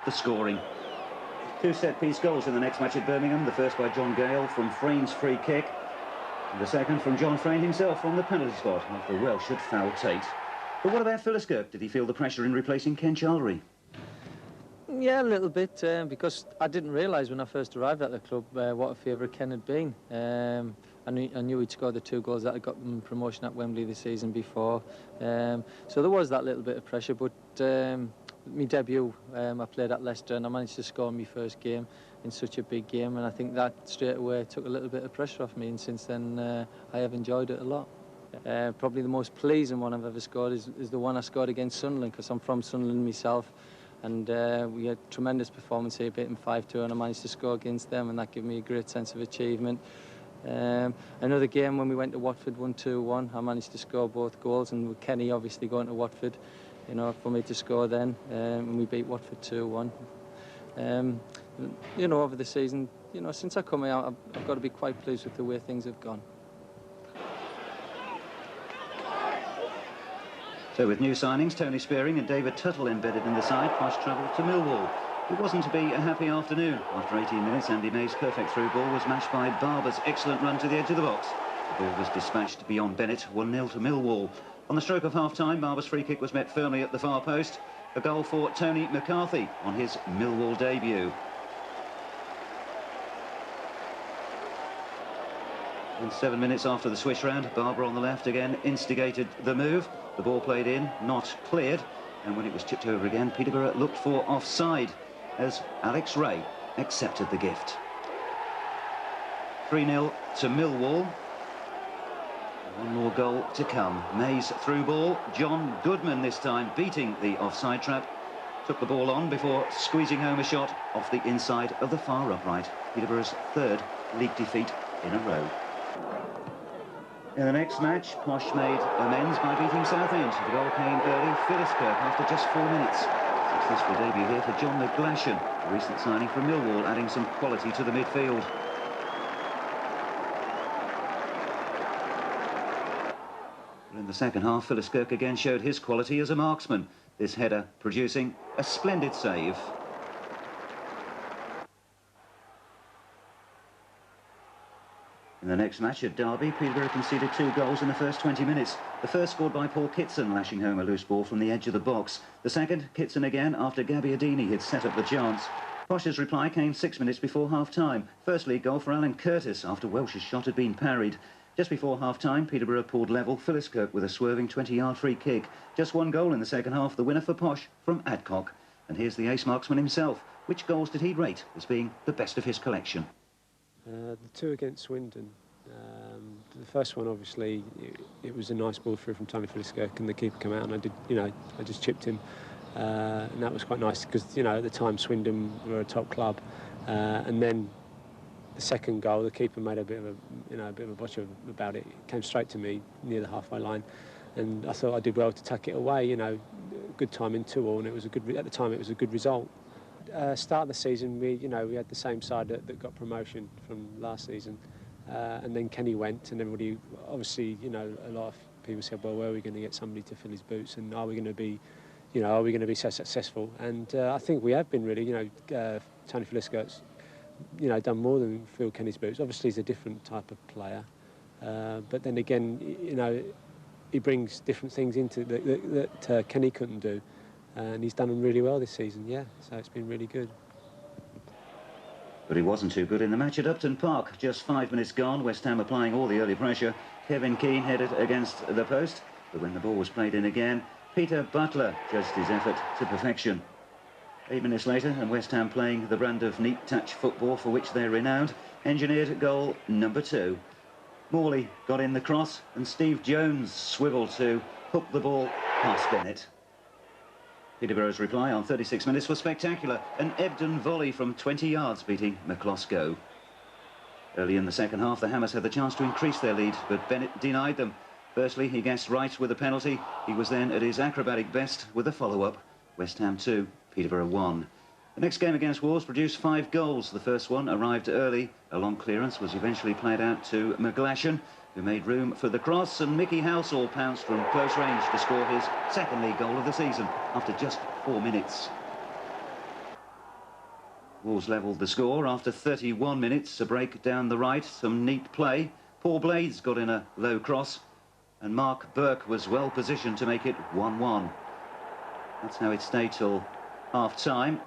the scoring. Two set-piece goals in the next match at Birmingham. The first by John Gale from Frane's free kick, and the second from John Frane himself from the penalty spot after Welsh had fouled Tate. But what about Phyllis Kirk? Did he feel the pressure in replacing Ken Chaldery? Yeah, a little bit, because I didn't realise when I first arrived at the club what a favourite Ken had been. I knew he'd scored the 2 goals that had got them promotion at Wembley the season before. So there was that little bit of pressure, but my debut, I played at Leicester and I managed to score my first game in such a big game, and I think that straight away took a little bit of pressure off me, and since then I have enjoyed it a lot. Probably the most pleasing one I've ever scored is the one I scored against Sunderland, because I'm from Sunderland myself. And we had tremendous performance here, beating 5-2, and I managed to score against them, and that gave me a great sense of achievement. Another game when we went to Watford, 1-2-1, I managed to score both goals, and with Kenny obviously going to Watford, you know, for me to score then, and we beat Watford 2-1. You know, over the season, you know, since I come out, I've got to be quite pleased with the way things have gone. So with new signings, Tony Spearing and David Tuttle embedded in the side, Posh travelled to Millwall. It wasn't to be a happy afternoon. After 18 minutes, Andy May's perfect through ball was matched by Barber's excellent run to the edge of the box. The ball was dispatched beyond Bennett, 1-0 to Millwall. On the stroke of half-time, Barber's free kick was met firmly at the far post. A goal for Tony McCarthy on his Millwall debut. And 7 minutes after the swish round, Barber on the left again instigated the move. The ball played in, not cleared, and when it was chipped over again, Peterborough looked for offside as Alex Ray accepted the gift. 3-0 to Millwall. One more goal to come. May's through ball. John Goodman this time beating the offside trap. Took the ball on before squeezing home a shot off the inside of the far upright. Peterborough's 3rd league defeat in a row. In the next match, Posh made amends by beating Southend. The goal came early, Phyllis Kirk, after just 4 minutes. Successful debut here for John McGlashan, a recent signing from Millwall, adding some quality to the midfield. But in the second half, Phyllis Kirk again showed his quality as a marksman. This header producing a splendid save. In the next match at Derby, Peterborough conceded 2 goals in the first 20 minutes. The first scored by Paul Kitson, lashing home a loose ball from the edge of the box. The second, Kitson again, after Gabbiadini had set up the chance. Posh's reply came 6 minutes before half-time. First league goal for Alan Curtis after Welsh's shot had been parried. Just before half-time, Peterborough pulled level, Phyllis Kirk with a swerving 20-yard free kick. Just 1 goal in the second half, the winner for Posh from Adcock. And here's the ace marksman himself. Which goals did he rate as being the best of his collection? The 2 against Swindon. The first one, obviously, it was a nice ball through from Tony Phyllis Kirk, and the keeper came out, and I just chipped him, and that was quite nice because, you know, at the time Swindon were a top club, and then the second goal, the keeper made a bit of a botch about it. It came straight to me near the halfway line, and I thought I did well to tuck it away. You know, good time in 2-2, and it was a good. At the time, it was a good result. Start of the season, we had the same side that got promotion from last season, and then Kenny went, and everybody, obviously, you know, a lot of people said, well, where are we going to get somebody to fill his boots, and are we going to be, so successful? And I think we have been really. You know, Tony Phyllis Kirk's, you know, done more than fill Kenny's boots. Obviously, he's a different type of player, but then again, you know, he brings different things into that Kenny couldn't do. And he's done them really well this season, yeah, so it's been really good. But he wasn't too good in the match at Upton Park. Just 5 minutes gone, West Ham applying all the early pressure. Kevin Keane headed against the post, but when the ball was played in again, Peter Butler judged his effort to perfection. 8 minutes later, and West Ham, playing the brand of neat touch football for which they're renowned, engineered goal number 2. Morley got in the cross, and Steve Jones swiveled to hook the ball past Bennett. Peterborough's reply on 36 minutes was spectacular. An Ebden volley from 20 yards beating McCloskey. Early in the second half, the Hammers had the chance to increase their lead, but Bennett denied them. Firstly, he guessed right with a penalty. He was then at his acrobatic best with a follow-up. West Ham 2, Peterborough 1. The next game against Wolves produced 5 goals. The first one arrived early. A long clearance was eventually played out to McGlashan, who made room for the cross, and Mickey Housall pounced from close range to score his second league goal of the season after just 4 minutes. Wolves levelled the score after 31 minutes. A break down the right, some neat play. Paul Blades got in a low cross, and Mark Burke was well positioned to make it 1-1. That's how it stayed till half-time.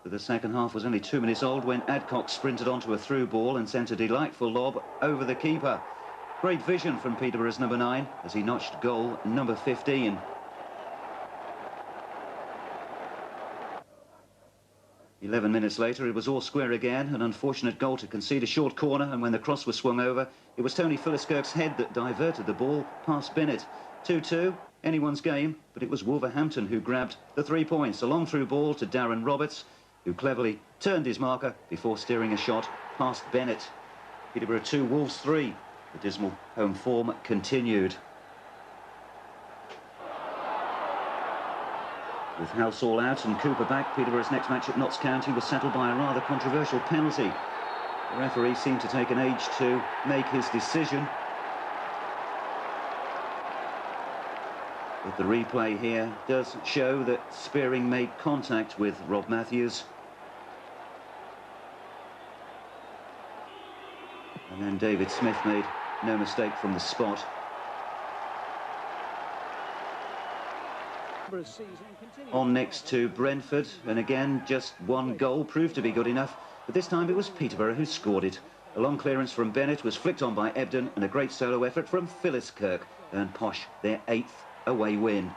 But the second half was only 2 minutes old when Adcock sprinted onto a through ball and sent a delightful lob over the keeper. Great vision from Peterborough's number 9 as he notched goal number 15. 11 minutes later, it was all square again. An unfortunate goal to concede a short corner, and when the cross was swung over, it was Tony Philliskirk's head that diverted the ball past Bennett. 2-2, anyone's game, but it was Wolverhampton who grabbed the 3 points. A long through ball to Darren Roberts, who cleverly turned his marker before steering a shot past Bennett. Peterborough 2, Wolves 3. The dismal home form continued. With House all out and Cooper back, Peterborough's next match at Notts County was settled by a rather controversial penalty. The referee seemed to take an age to make his decision. But the replay here does show that Spearing made contact with Rob Matthews. And then David Smith made no mistake from the spot. On next to Brentford, and again just one goal proved to be good enough, but this time it was Peterborough who scored it. A long clearance from Bennett was flicked on by Ebden, and a great solo effort from Philliskirk earned POSH their 8th away win.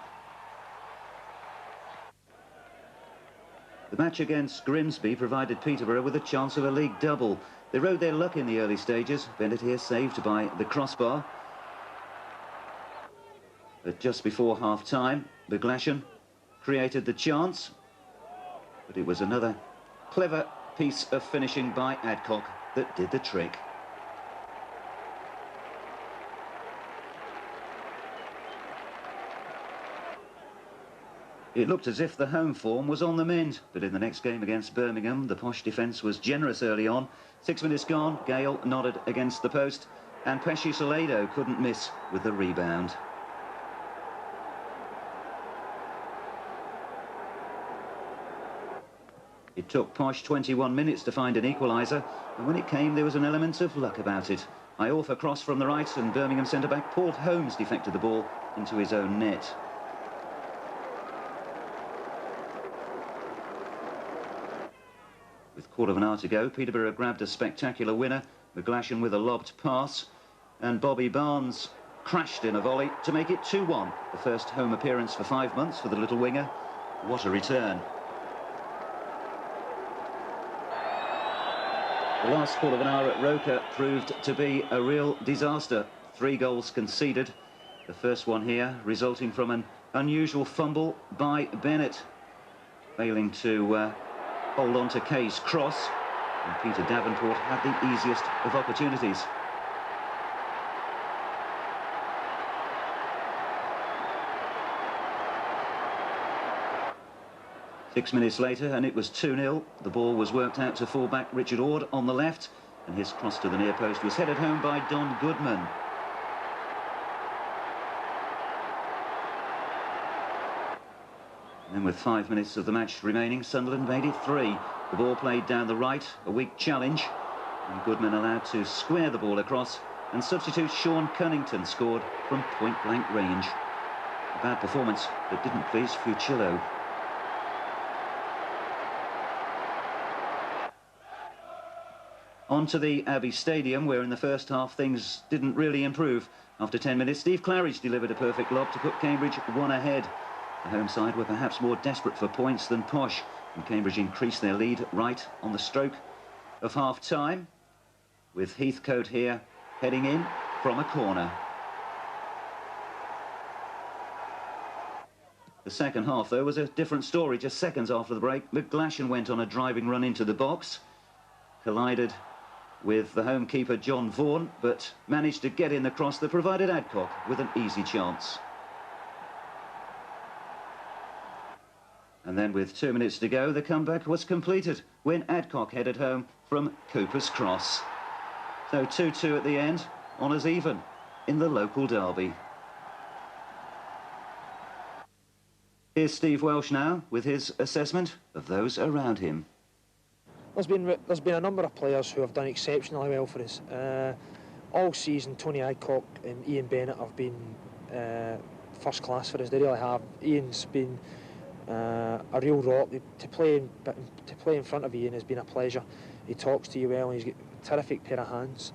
The match against Grimsby provided Peterborough with a chance of a league double. They rode their luck in the early stages. Bennett here saved by the crossbar. But just before half-time, Beglashan created the chance. But it was another clever piece of finishing by Adcock that did the trick. It looked as if the home form was on the mend, but in the next game against Birmingham, the POSH defence was generous early on. 6 minutes gone, Gale nodded against the post, and Pesci Soledo couldn't miss with the rebound. It took POSH 21 minutes to find an equaliser, and when it came, there was an element of luck about it. Iorfa cross from the right, and Birmingham centre-back Paul Holmes deflected the ball into his own net. With a quarter of an hour to go, Peterborough grabbed a spectacular winner, Beglashan with a lobbed pass, and Bobby Barnes crashed in a volley to make it 2-1. The first home appearance for 5 months for the little winger. What a return. The last quarter of an hour at Roker proved to be a real disaster. 3 goals conceded. The first one here resulting from an unusual fumble by Bennett, failing to hold on to Kay's cross, and Peter Davenport had the easiest of opportunities. Six minutes later, and it was 2-0. The ball was worked out to full-back Richard Ord on the left, and his cross to the near post was headed home by Don Goodman. And then with 5 minutes of the match remaining, Sunderland made it 3. The ball played down the right, a weak challenge, and Goodman allowed to square the ball across, and substitute Sean Cunnington scored from point-blank range. A bad performance that didn't please Fucillo. On to the Abbey Stadium, where in the first half things didn't really improve. After 10 minutes, Steve Claridge delivered a perfect lob to put Cambridge 1 ahead. The home side were perhaps more desperate for points than POSH, and Cambridge increased their lead right on the stroke of half-time, with Heathcote here heading in from a corner. The second half, though, was a different story. Just seconds after the break, Beglashan went on a driving run into the box, collided with the home keeper John Vaughan, but managed to get in the cross that provided Adcock with an easy chance. And then with 2 minutes to go, the comeback was completed when Adcock headed home from Cooper's cross. So 2-2 at the end, honours even in the local derby. Here's Steve Welsh now with his assessment of those around him. There's been a number of players who have done exceptionally well for us. All season, Tony Adcock and Ian Bennett have been first class for us. They really have. Ian's been a real rock. To play in front of Ian has been a pleasure. He talks to you well, and he's got a terrific pair of hands.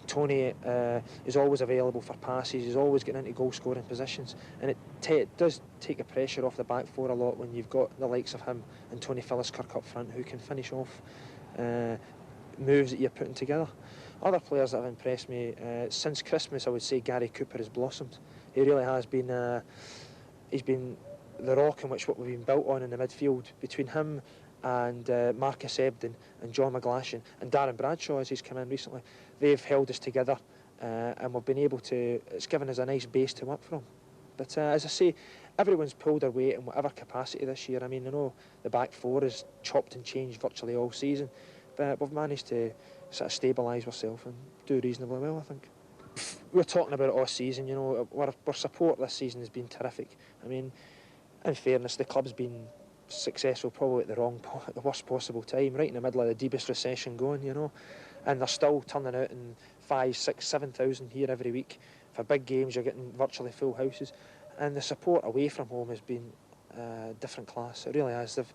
Tony is always available for passes. He's always getting into goal-scoring positions, and it does take the pressure off the back four a lot when you've got the likes of him and Tony Philliskirk up front who can finish off moves that you're putting together. Other players that have impressed me since Christmas, I would say Gary Cooper has blossomed. He really has been. He's been the rock in which what we've been built on in the midfield. Between him and Marcus Ebden and John McGlashan and Darren Bradshaw, as he's come in recently, they've held us together, and we've been able to. It's given us a nice base to work from. But as I say, everyone's pulled their weight in whatever capacity this year. I mean, I know the back four has chopped and changed virtually all season, but we've managed to sort of stabilise ourselves and do reasonably well, I think. We're talking about it all season, you know. Our support this season has been terrific. I mean, in fairness, the club's been successful probably at the worst possible time, right in the middle of the deepest recession going, you know, and they're still turning out in 5,000, 6,000, 7,000 here every week. For big games you're getting virtually full houses, and the support away from home has been different class. It really has. They've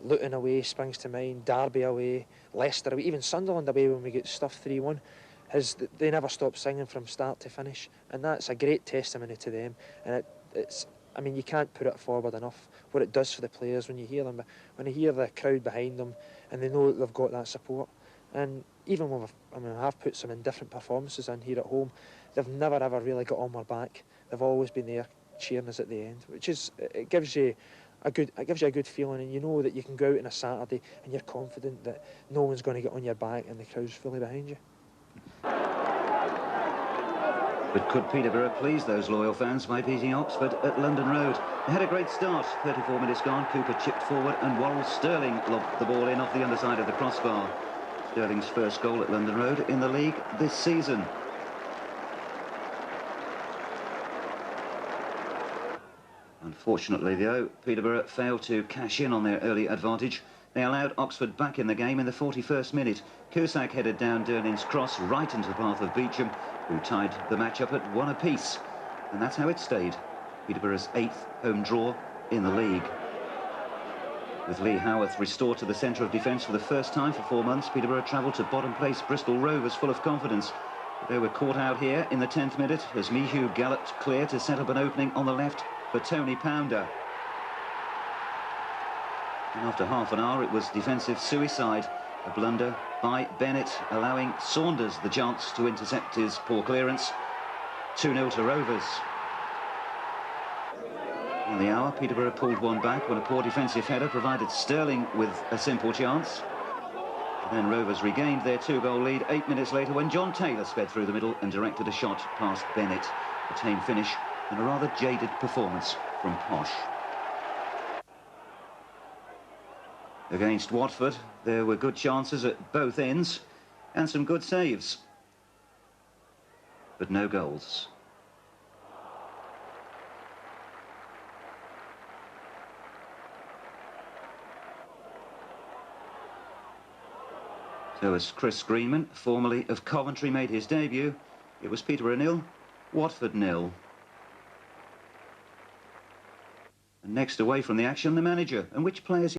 Luton away springs to mind, Derby away, Leicester away, even Sunderland away when we get stuffed 3-1. They never stop singing from start to finish, and that's a great testimony to them. And it's I mean, you can't put it forward enough what it does for the players when you hear them, when you hear the crowd behind them, and they know that they've got that support. And even when I've put some indifferent performances in here at home, they've never ever really got on my back. They've always been there cheering us at the end, which is it gives you a good feeling, and you know that you can go out on a Saturday and you're confident that no one's going to get on your back and the crowd's fully behind you. But could Peterborough please those loyal fans by beating Oxford at London Road? They had a great start. 34 minutes gone, Cooper chipped forward and Worrell Sterling lobbed the ball in off the underside of the crossbar. Sterling's first goal at London Road in the league this season. Unfortunately, though, Peterborough failed to cash in on their early advantage. They allowed Oxford back in the game in the 41st minute. Cusack headed down Durning's cross right into the path of Beecham, who tied the match up at 1 apiece. And that's how it stayed. Peterborough's 8th home draw in the league. With Lee Howarth restored to the centre of defence for the first time for 4 months, Peterborough travelled to bottom place Bristol Rovers full of confidence. But they were caught out here in the 10th minute as Mihu galloped clear to set up an opening on the left for Tony Pounder. And after half an hour, it was defensive suicide. A blunder by Bennett, allowing Saunders the chance to intercept his poor clearance. 2-0 to Rovers. In the hour, Peterborough pulled one back when a poor defensive header provided Sterling with a simple chance. And then Rovers regained their 2-goal lead 8 minutes later when John Taylor sped through the middle and directed a shot past Bennett. A tame finish and a rather jaded performance from POSH. Against Watford, there were good chances at both ends and some good saves, but no goals. So as Chris Greenman, formerly of Coventry, made his debut, it was Peterborough 0, Watford 0. And next away from the action, the manager, and which players